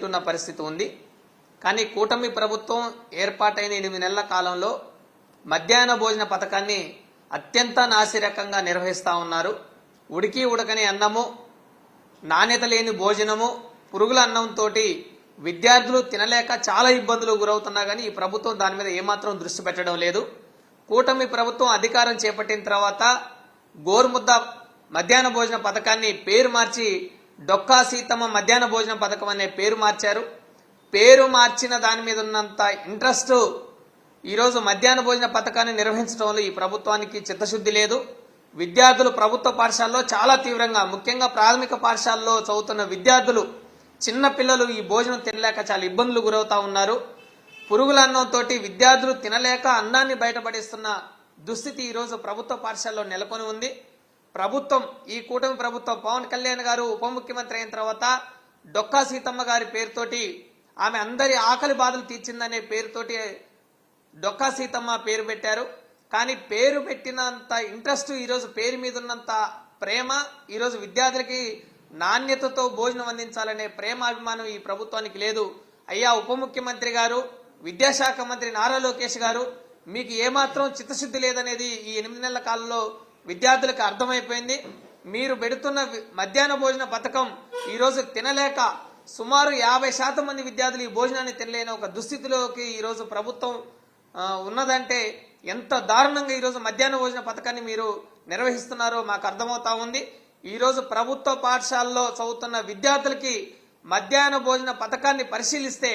ఉన్న పరిస్థితి ఉంది. కానీ కూటమి ప్రభుత్వం ఏర్పాటైన 8 నెలల కాలంలో మధ్యాహ్న భోజన పథకాన్ని అత్యంత నాసిరకంగా నిర్వహిస్తూ ఉన్నారు. ఉడికి ఉడకని అన్నము, నాణ్యత లేని భోజనము, పురుగుల అన్నంతో విద్యార్థులు తినలేక చాలా ఇబ్బందులు గురవుతున్నా కానీ ఈ ప్రభుత్వం దాని మీద ఏమాత్రం దృష్టి పెట్టడం లేదు. కూటమి ప్రభుత్వం అధికారం చేపట్టిన తర్వాత గోరుముద్ద మధ్యాహ్న భోజన పథకాన్ని పేరు మార్చి డొక్కా సీతమ్మ మధ్యాహ్న భోజన పథకం అనే పేరు మార్చారు. పేరు మార్చిన దాని మీద ఉన్నంత ఇంట్రెస్ట్ ఈరోజు మధ్యాహ్న భోజన పథకాన్ని నిర్వహించడంలో ఈ ప్రభుత్వానికి చిత్తశుద్ధి లేదు. విద్యార్థులు ప్రభుత్వ పాఠశాలలో చాలా తీవ్రంగా, ముఖ్యంగా ప్రాథమిక పాఠశాలలో చదువుతున్న విద్యార్థులు, చిన్న పిల్లలు ఈ భోజనం తినలేక చాలా ఇబ్బందులు గురవుతా ఉన్నారు. పురుగుల అన్నంతో విద్యార్థులు తినలేక అన్నాన్ని బయటపడిస్తున్న దుస్థితి ఈరోజు ప్రభుత్వ పాఠశాలలో నెలకొని ఉంది. ప్రభుత్వం, ఈ కూటమి ప్రభుత్వం, పవన్ కళ్యాణ్ గారు ఉప ముఖ్యమంత్రి అయిన తర్వాత డొక్కా సీతమ్మ గారి పేరుతోటి, ఆమె అందరి ఆకలి బాధలు తీర్చిందనే పేరుతోటి డొక్కా సీతమ్మ పేరు పెట్టారు. కానీ పేరు పెట్టినంత ఇంట్రెస్ట్, ఈరోజు పేరు మీద ఉన్నంత ప్రేమ ఈరోజు విద్యార్థులకి నాణ్యతతో భోజనం అందించాలనే ప్రేమ, అభిమానం ఈ ప్రభుత్వానికి లేదు. అయ్యా ఉప ముఖ్యమంత్రి గారు, విద్యాశాఖ మంత్రి నారా లోకేష్ గారు, మీకు ఏమాత్రం చిత్తశుద్ధి లేదనేది ఈ 8 నెలల కాలంలో విద్యార్థులకు అర్థమైపోయింది. మీరు పెడుతున్న మధ్యాహ్న భోజన పథకం ఈరోజు తినలేక సుమారు 50% మంది విద్యార్థులు ఈ భోజనాన్ని తినలేని ఒక దుస్థితిలోకి ఈరోజు ప్రభుత్వం ఉన్నదంటే ఎంత దారుణంగా ఈరోజు మధ్యాహ్న భోజన పథకాన్ని మీరు నిర్వహిస్తున్నారో మాకు అర్థమవుతా ఉంది. ఈరోజు ప్రభుత్వ పాఠశాలలో చదువుతున్న విద్యార్థులకి మధ్యాహ్న భోజన పథకాన్ని పరిశీలిస్తే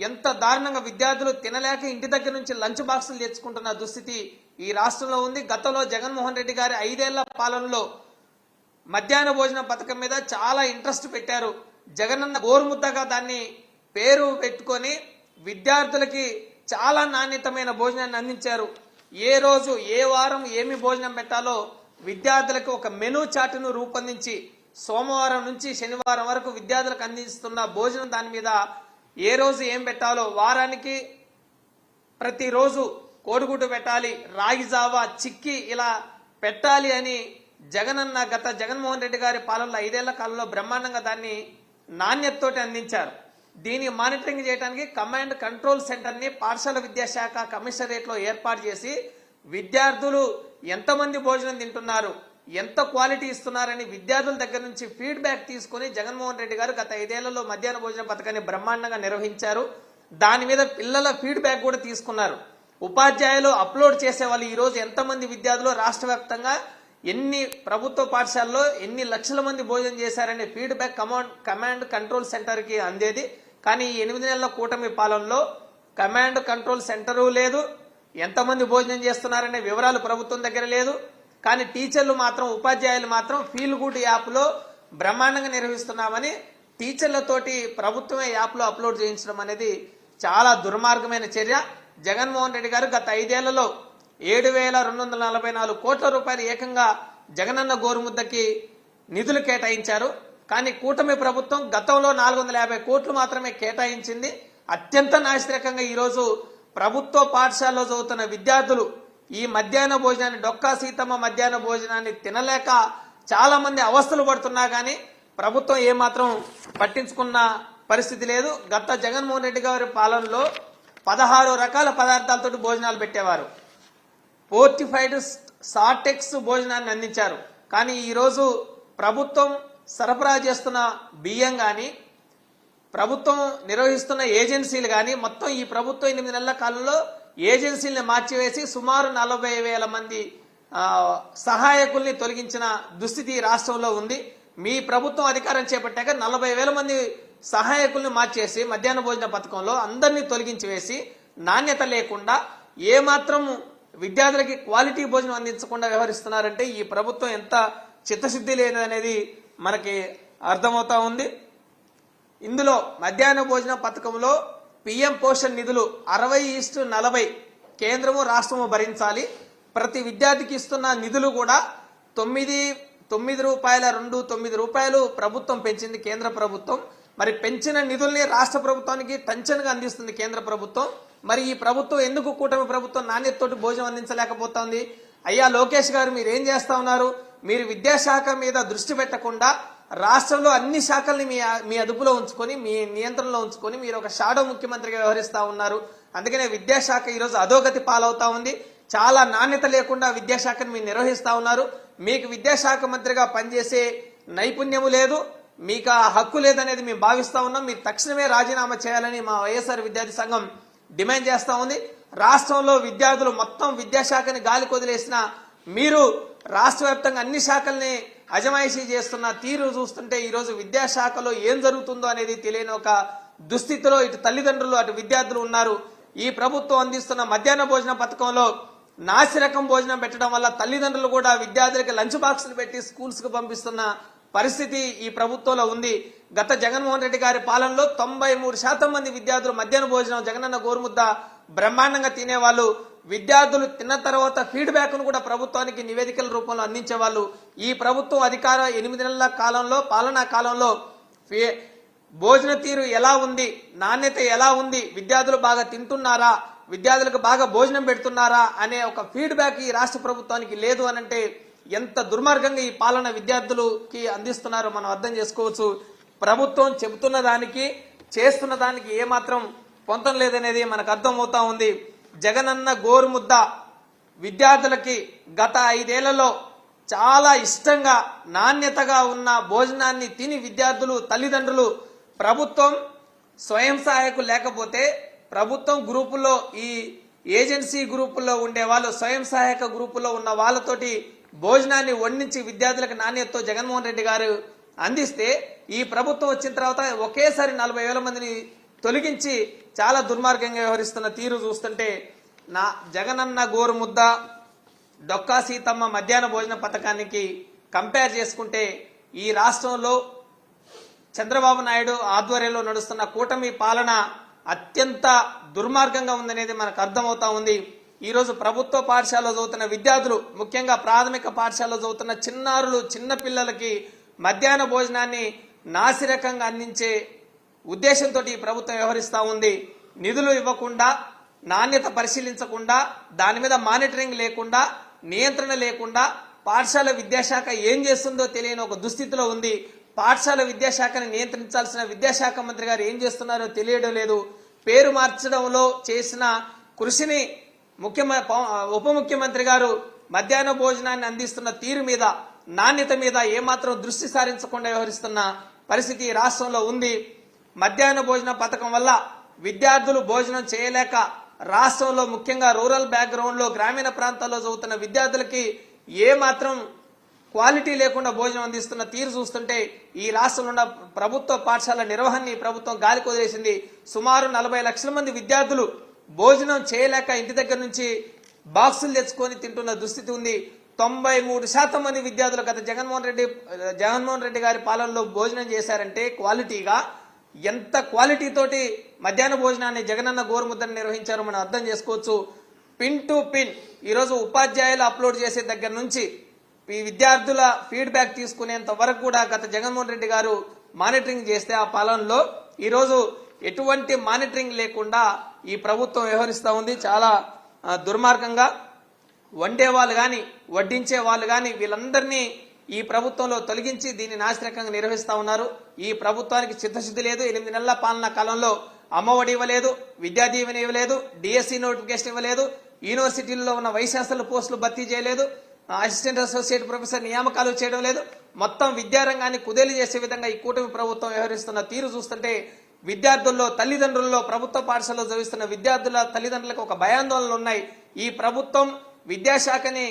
ఎంత దారుణంగా విద్యార్థులు తినలేక ఇంటి దగ్గర నుంచి లంచ్ బాక్సులు తెచ్చుకుంటున్న దుస్థితి ఈ రాష్ట్రంలో ఉంది. గతంలో జగన్మోహన్ రెడ్డి గారి 5 ఏళ్ల పాలనలో మధ్యాహ్న భోజన పథకం మీద చాలా ఇంట్రెస్ట్ పెట్టారు. జగనన్న గోరుముద్దగా దాన్ని పేరు పెట్టుకొని విద్యార్థులకి చాలా నాణ్యతమైన భోజనాన్ని అందించారు. ఏ రోజు, ఏ వారం ఏమి భోజనం పెట్టాలో విద్యార్థులకు ఒక మెనూ చార్టును రూపొందించి సోమవారం నుంచి శనివారం వరకు విద్యార్థులకు అందిస్తున్న భోజనం దాని మీద ఏ రోజు ఏం పెట్టాలో, వారానికి ప్రతిరోజు కోడిగుడ్డు పెట్టాలి, రాగి జావా, చిక్కి ఇలా పెట్టాలి అని జగన్మోహన్ రెడ్డి గారి పాలనలో 5 ఏళ్ల కాలంలో బ్రహ్మాండంగా దాన్ని నాణ్యతతోటి అందించారు. దీన్ని మానిటరింగ్ చేయడానికి కమాండ్ కంట్రోల్ సెంటర్ని పాఠశాల విద్యాశాఖ కమిషనరేట్లో ఏర్పాటు చేసి విద్యార్థులు ఎంతమంది భోజనం తింటున్నారు, ఎంత క్వాలిటీ ఇస్తున్నారని విద్యార్థుల దగ్గర నుంచి ఫీడ్బ్యాక్ తీసుకుని జగన్మోహన్ రెడ్డి గారు గత 5 ఏళ్లలో మధ్యాహ్న భోజన పథకాన్ని బ్రహ్మాండంగా నిర్వహించారు. దాని మీద పిల్లల ఫీడ్బ్యాక్ కూడా తీసుకున్నారు. ఉపాధ్యాయులు అప్లోడ్ చేసేవాళ్ళు ఈరోజు ఎంతమంది విద్యార్థులు రాష్ట్ర వ్యాప్తంగా ఎన్ని ప్రభుత్వ పాఠశాలలో ఎన్ని లక్షల మంది భోజనం చేశారనే ఫీడ్బ్యాక్ కమాండ్ కంట్రోల్ సెంటర్కి అందేది. కానీ ఈ 8 నెలల కూటమి పాలనలో కమాండ్ కంట్రోల్ సెంటరు లేదు, ఎంతమంది భోజనం చేస్తున్నారనే వివరాలు ప్రభుత్వం దగ్గర లేదు. కానీ టీచర్లు మాత్రం, ఉపాధ్యాయులు మాత్రం ఫీల్ గుడ్ యాప్లో బ్రహ్మాండంగా నిర్వహిస్తున్నామని టీచర్లతోటి ప్రభుత్వమే యాప్లో అప్లోడ్ చేయించడం అనేది చాలా దుర్మార్గమైన చర్య. జగన్మోహన్ రెడ్డి గారు గత 5 ఏళ్లలో 7,244 కోట్ల రూపాయలు ఏకంగా జగనన్న గోరుముద్దకి నిధులు కేటాయించారు. కానీ కూటమి ప్రభుత్వం గతంలో 450 కోట్లు మాత్రమే కేటాయించింది. అత్యంత నాసిరకంగా ఈరోజు ప్రభుత్వ పాఠశాలలో చదువుతున్న విద్యార్థులు ఈ మధ్యాహ్న భోజనాన్ని, డొక్కా సీతమ్మ మధ్యాహ్న భోజనాన్ని తినలేక చాలా మంది అవస్థలు పడుతున్నా కానీ ప్రభుత్వం ఏమాత్రం పట్టించుకున్న పరిస్థితి లేదు. గత జగన్మోహన్ రెడ్డి గారి పాలనలో 16 రకాల పదార్థాలతో భోజనాలు పెట్టేవారు. ఫోర్టిఫైడ్ సాటెక్స్ భోజనాన్ని అందించారు. కానీ ఈరోజు ప్రభుత్వం సరఫరా చేస్తున్న బియ్యం కానీ, ప్రభుత్వం నిర్వహిస్తున్న ఏజెన్సీలు కానీ, మొత్తం ఈ ప్రభుత్వం 8 నెలల కాలంలో ఏజెన్సీలను మార్చివేసి సుమారు 40,000 మంది సహాయకుల్ని తొలగించిన దుస్థితి రాష్ట్రంలో ఉంది. మీ ప్రభుత్వం అధికారం చేపట్టాక 40,000 మంది సహాయకుల్ని మార్చేసి మధ్యాహ్న భోజన పథకంలో అందరినీ తొలగించి వేసి నాణ్యత లేకుండా ఏమాత్రం విద్యార్థులకి క్వాలిటీ భోజనం అందించకుండా వ్యవహరిస్తున్నారంటే ఈ ప్రభుత్వం ఎంత చిత్తశుద్ధి లేదనేది మనకి అర్థమవుతా ఉంది. ఇందులో మధ్యాహ్న భోజన పథకంలో పిఎం పోషణ్ నిధులు 60:40 కేంద్రము రాష్ట్రము భరించాలి. ప్రతి విద్యార్థికి ఇస్తున్న నిధులు కూడా 9 రూపాయలు ప్రభుత్వం పెంచింది, కేంద్ర ప్రభుత్వం. మరి పెంచిన నిధుల్ని రాష్ట్ర ప్రభుత్వానికి టంచన్గా అందిస్తుంది కేంద్ర ప్రభుత్వం. మరి ఈ ప్రభుత్వం ఎందుకు, కూటమి ప్రభుత్వం నాణ్యతతోటి భోజనం అందించలేకపోతుంది? అయ్యా లోకేష్ గారు, మీరు ఏం చేస్తా ఉన్నారు? మీరు విద్యాశాఖ మీద దృష్టి పెట్టకుండా రాష్ట్రంలో అన్ని శాఖల్ని మీ అదుపులో ఉంచుకొని మీ నియంత్రణలో ఉంచుకొని మీరు ఒక షాడో ముఖ్యమంత్రిగా వ్యవహరిస్తా ఉన్నారు. అందుకనే విద్యాశాఖ ఈరోజు అధోగతి పాలవుతా ఉంది. చాలా నాణ్యత లేకుండా విద్యాశాఖను మీరు నిర్వహిస్తా ఉన్నారు. మీకు విద్యాశాఖ మంత్రిగా పనిచేసే నైపుణ్యము లేదు, మీకు ఆ హక్కు లేదనేది మేము భావిస్తా ఉన్నాం. మీరు తక్షణమే రాజీనామా చేయాలని మా వైఎస్ఆర్ విద్యార్థి సంఘం డిమాండ్ చేస్తా ఉంది. రాష్ట్రంలో విద్యార్థులు మొత్తం విద్యాశాఖని గాలి కొదిలేసిన మీరు రాష్ట్ర వ్యాప్తంగా అన్ని శాఖల్ని అజమాయిషీ చేస్తున్న తీరు చూస్తుంటే ఈరోజు విద్యాశాఖలో ఏం జరుగుతుందో అనేది తెలియని ఒక దుస్థితిలో ఇటు తల్లిదండ్రులు అటు విద్యార్థులు ఉన్నారు. ఈ ప్రభుత్వం అందిస్తున్న మధ్యాహ్న భోజన పథకంలో నాసిరకం భోజనం పెట్టడం వల్ల తల్లిదండ్రులు కూడా విద్యార్థులకి లంచ్ బాక్సులు పెట్టి స్కూల్స్ కు పంపిస్తున్న పరిస్థితి ఈ ప్రభుత్వంలో ఉంది. గత జగన్మోహన్ రెడ్డి గారి పాలనలో 93% మంది విద్యార్థులు మధ్యాహ్న భోజనం జగనన్న గోరుముద్ద బ్రహ్మాండంగా తినేవాళ్ళు. విద్యార్థులు తిన్న తర్వాత ఫీడ్బ్యాక్ ను కూడా ప్రభుత్వానికి నివేదికల రూపంలో అందించేవాళ్ళు. ఈ ప్రభుత్వం అధికార 8 నెలల కాలంలో పాలనా కాలంలో భోజన తీరు ఎలా ఉంది, నాణ్యత ఎలా ఉంది, విద్యార్థులు బాగా తింటున్నారా, విద్యార్థులకు బాగా భోజనం పెడుతున్నారా అనే ఒక ఫీడ్బ్యాక్ ఈ రాష్ట్ర ప్రభుత్వానికి లేదు అనంటే ఎంత దుర్మార్గంగా ఈ పాలన విద్యార్థులకి అందిస్తున్నారో మనం అర్థం చేసుకోవచ్చు. ప్రభుత్వం చెబుతున్న దానికి చేస్తున్న దానికి ఏమాత్రం పొంతం లేదనేది మనకు అర్థమవుతా ఉంది. జగనన్న గోరుముద్ద విద్యార్థులకి గత 5 ఏళ్లలో చాలా ఇష్టంగా నాణ్యతగా ఉన్న భోజనాన్ని తిని విద్యార్థులు తల్లిదండ్రులు ప్రభుత్వం స్వయం సహాయకులు లేకపోతే ప్రభుత్వం గ్రూపుల్లో ఈ ఏజెన్సీ గ్రూపుల్లో ఉండే వాళ్ళు స్వయం సహాయక గ్రూపుల్లో ఉన్న వాళ్ళతోటి భోజనాన్ని వండించి విద్యార్థులకు నాణ్యతతో జగన్మోహన్ రెడ్డి గారు అందిస్తే ఈ ప్రభుత్వం వచ్చిన తర్వాత ఒకేసారి 40,000 మందిని తొలగించి చాలా దుర్మార్గంగా వ్యవహరిస్తున్న తీరు చూస్తుంటే నా జగనన్న గోరుముద్ద డొక్కా సీతమ్మ మధ్యాహ్న భోజన పథకానికి కంపేర్ చేసుకుంటే ఈ రాష్ట్రంలో చంద్రబాబు నాయుడు ఆధ్వర్యంలో నడుస్తున్న కూటమి పాలన అత్యంత దుర్మార్గంగా ఉందనేది మనకు అర్థమవుతా ఉంది. ఈ రోజు ప్రభుత్వ పాఠశాలలో చదువుతున్న విద్యార్థులు ముఖ్యంగా ప్రాథమిక పాఠశాలలో చదువుతున్న చిన్నారులు చిన్న పిల్లలకి మధ్యాహ్న భోజనాన్ని నాసిరకంగా అందించే ఉద్దేశంతో ఈ ప్రభుత్వం వ్యవహరిస్తా ఉంది. నిధులు ఇవ్వకుండా, నాణ్యత పరిశీలించకుండా, దాని మీద మానిటరింగ్ లేకుండా, నియంత్రణ లేకుండా పాఠశాల విద్యాశాఖ ఏం చేస్తుందో తెలియని ఒక దుస్థితిలో ఉంది. పాఠశాల విద్యాశాఖని నియంత్రించాల్సిన విద్యాశాఖ మంత్రి గారు ఏం చేస్తున్నారో తెలియడం లేదు. పేరు మార్చడంలో చేసిన కృషిని ఉప ముఖ్యమంత్రి గారు మధ్యాహ్న భోజనాన్ని అందిస్తున్న తీరు మీద, నాణ్యత మీద ఏమాత్రం దృష్టి సారించకుండా వ్యవహరిస్తున్న పరిస్థితి రాష్ట్రంలో ఉంది. మధ్యాహ్న భోజన పథకం వల్ల విద్యార్థులు భోజనం చేయలేక రాష్ట్రంలో ముఖ్యంగా రూరల్ బ్యాక్గ్రౌండ్ లో గ్రామీణ ప్రాంతాల్లో చదువుతున్న విద్యార్థులకి ఏమాత్రం క్వాలిటీ లేకుండా భోజనం అందిస్తున్న తీరు చూస్తుంటే ఈ రాష్ట్రంలో ఉన్న ప్రభుత్వ పాఠశాల నిర్వహణని ప్రభుత్వం గాలికి వదిలేసింది. సుమారు 40 లక్షల మంది విద్యార్థులు భోజనం చేయలేక ఇంటి దగ్గర నుంచి బాక్సులు తెచ్చుకొని తింటున్న దుస్థితి ఉంది. 93% మంది విద్యార్థులు గత జగన్మోహన్ రెడ్డి గారి పాలనలో భోజనం చేశారంటే క్వాలిటీగా, ఎంత క్వాలిటీ తోటి మధ్యాహ్న భోజనాన్ని జగనన్న గోరుముద్దను నిర్వహించారో మనం అర్థం చేసుకోవచ్చు. పిన్ టు పిన్ ఈరోజు ఉపాధ్యాయులు అప్లోడ్ చేసే దగ్గర నుంచి ఈ విద్యార్థుల ఫీడ్బ్యాక్ తీసుకునేంత వరకు కూడా గత జగన్మోహన్ రెడ్డి గారు మానిటరింగ్ చేస్తే ఆ పాలనలో ఈరోజు ఎటువంటి మానిటరింగ్ లేకుండా ఈ ప్రభుత్వం వ్యవహరిస్తూ ఉంది. చాలా దుర్మార్గంగా వండే వాళ్ళు కానీ వడ్డించే వాళ్ళు కానీ వీళ్ళందరినీ ఈ ప్రభుత్వంలో తొలగించి దీన్ని నాసిరకంగా నిర్వహిస్తా ఉన్నారు. ఈ ప్రభుత్వానికి చిత్తశుద్ధి లేదు. 8 నెలల పాలనా కాలంలో అమ్మఒడి ఇవ్వలేదు, విద్యా దీవెన ఇవ్వలేదు, డిఎస్సి నోటిఫికేషన్ ఇవ్వలేదు, యూనివర్సిటీల్లో ఉన్న వైస్ ఛాన్సలర్ పోస్టులు భర్తీ చేయలేదు, అసిస్టెంట్ అసోసియేట్ ప్రొఫెసర్ నియామకాలు చేయడం లేదు. మొత్తం విద్యారంగాన్ని కుదేలు చేసే విధంగా ఈ కూటమి ప్రభుత్వం వ్యవహరిస్తున్న తీరు చూస్తుంటే విద్యార్థుల్లో, తల్లిదండ్రుల్లో, ప్రభుత్వ పాఠశాలలో చదివిస్తున్న విద్యార్థుల తల్లిదండ్రులకు ఒక భయాందోళనలు ఉన్నాయి. ఈ ప్రభుత్వం విద్యాశాఖని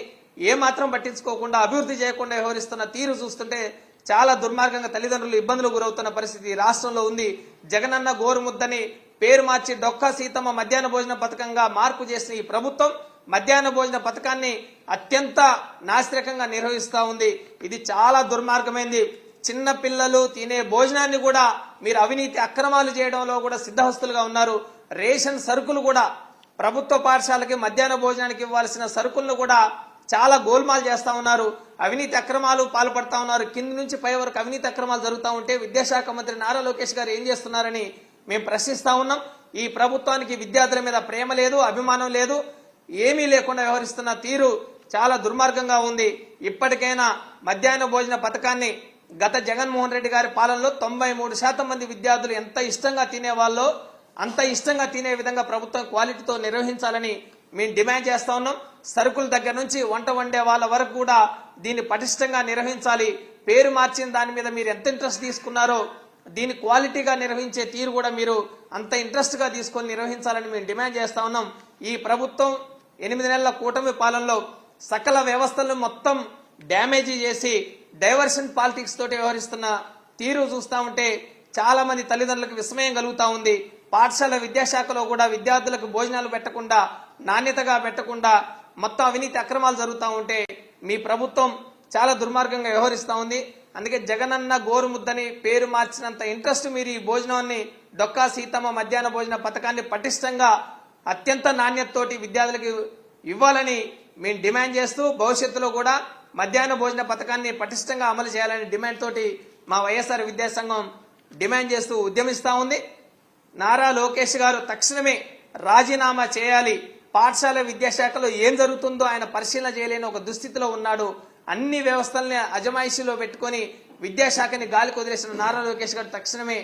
ఏమాత్రం పట్టించుకోకుండా, అభివృద్ధి చేయకుండా వ్యవహరిస్తున్న తీరు చూస్తుంటే చాలా దుర్మార్గంగా తల్లిదండ్రులు ఇబ్బందులు గురవుతున్న పరిస్థితి రాష్ట్రంలో ఉంది. జగనన్న గోరుముద్దని పేరు మార్చి డొక్కా సీతమ్మ మధ్యాహ్న భోజన పథకంగా మార్పు చేసిన ఈ ప్రభుత్వం మధ్యాహ్న భోజన పథకాన్ని అత్యంత నాసిరకంగా నిర్వహిస్తా ఉంది. ఇది చాలా దుర్మార్గమైంది. చిన్న పిల్లలు తినే భోజనాన్ని కూడా మీరు అవినీతి అక్రమాలు చేయడంలో కూడా సిద్ధహస్తులుగా ఉన్నారు. రేషన్ సరుకులు కూడా ప్రభుత్వ పాఠశాలకి మధ్యాహ్న భోజనానికి ఇవ్వాల్సిన సరుకులను కూడా చాలా గోల్మాల్ చేస్తా ఉన్నారు. అవినీతి అక్రమాలు పాల్పడతా ఉన్నారు. కింది నుంచి పై వరకు అవినీతి అక్రమాలు జరుగుతూ ఉంటే విద్యాశాఖ మంత్రి నారా లోకేష్ గారు ఏం చేస్తున్నారని మేము ప్రశ్నిస్తా ఉన్నాం. ఈ ప్రభుత్వానికి విద్యార్థుల మీద ప్రేమ లేదు, అభిమానం లేదు, ఏమీ లేకుండా వ్యవహరిస్తున్న తీరు చాలా దుర్మార్గంగా ఉంది. ఇప్పటికైనా మధ్యాహ్న భోజన పథకాన్ని గత జగన్మోహన్ రెడ్డి గారి పాలనలో 93% మంది విద్యార్థులు ఎంత ఇష్టంగా తినేవాళ్ళో అంత ఇష్టంగా తినే విధంగా ప్రభుత్వం క్వాలిటీతో నిర్వహించాలని మేము డిమాండ్ చేస్తా ఉన్నాం. సరుకుల దగ్గర నుంచి వంట వండే వాళ్ళ వరకు కూడా దీన్ని పటిష్టంగా నిర్వహించాలి. పేరు మార్చిన దాని మీద మీరు ఎంత ఇంట్రెస్ట్ తీసుకున్నారో దీన్ని క్వాలిటీగా నిర్వహించే తీరు కూడా మీరు అంత ఇంట్రెస్ట్ గా తీసుకొని నిర్వహించాలని మేము డిమాండ్ చేస్తా ఉన్నాం. ఈ ప్రభుత్వం 8 నెలల కూటమి పాలనలో సకల వ్యవస్థలను మొత్తం డ్యామేజీ చేసి డైవర్షన్ పాలిటిక్స్ తోటి వ్యవహరిస్తున్న తీరు చూస్తా ఉంటే చాలా మంది తల్లిదండ్రులకు విస్మయం కలుగుతా ఉంది. పాఠశాల విద్యాశాఖలో కూడా విద్యార్థులకు భోజనాలు పెట్టకుండా, నాణ్యతగా పెట్టకుండా మొత్తం అవినీతి అక్రమాలు జరుగుతూ ఉంటే మీ ప్రభుత్వం చాలా దుర్మార్గంగా వ్యవహరిస్తూ ఉంది. అందుకే జగనన్న గోరుముద్దని పేరు మార్చినంత ఇంట్రెస్ట్ మీరు ఈ భోజనాన్ని డొక్కా సీతమ్మ మధ్యాహ్న భోజన పథకాన్ని పటిష్టంగా అత్యంత నాణ్యతతోటి విద్యార్థులకు ఇవ్వాలని మేము డిమాండ్ చేస్తూ భవిష్యత్తులో కూడా మధ్యాహ్న భోజన పథకాన్ని పటిష్టంగా అమలు చేయాలని డిమాండ్ తోటి మా వైఎస్ఆర్ విద్యాసంఘం డిమాండ్ చేస్తూ ఉద్యమిస్తా ఉంది. నారా లోకేష్ గారు తక్షణమే రాజీనామా చేయాలి. పాఠశాల విద్యాశాఖలో ఏం జరుగుతుందో ఆయన పరిశీలన చేయలేని ఒక దుస్థితిలో ఉన్నాడు. అన్ని వ్యవస్థల్ని అజమాయిషీలో పెట్టుకుని విద్యాశాఖని గాలికి వదిలేసిన నారా లోకేష్ గారు తక్షణమే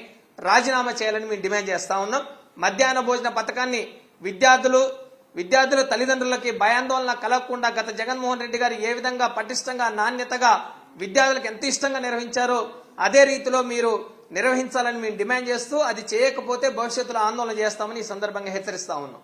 రాజీనామా చేయాలని మేము డిమాండ్ చేస్తా ఉన్నాం. మధ్యాహ్న భోజన పథకాన్ని విద్యార్థుల తల్లిదండ్రులకి భయాందోళన కలగకుండా గత జగన్మోహన్ రెడ్డి గారు ఏ విధంగా పటిష్టంగా నాణ్యతగా విద్యార్థులకు ఎంత ఇష్టంగా నిర్వహించారో అదే రీతిలో మీరు నిర్వహించాలని మేము డిమాండ్ చేస్తూ అది చేయకపోతే భవిష్యత్తులో ఆందోళన చేస్తామని ఈ సందర్భంగా హెచ్చరిస్తా ఉన్నాం.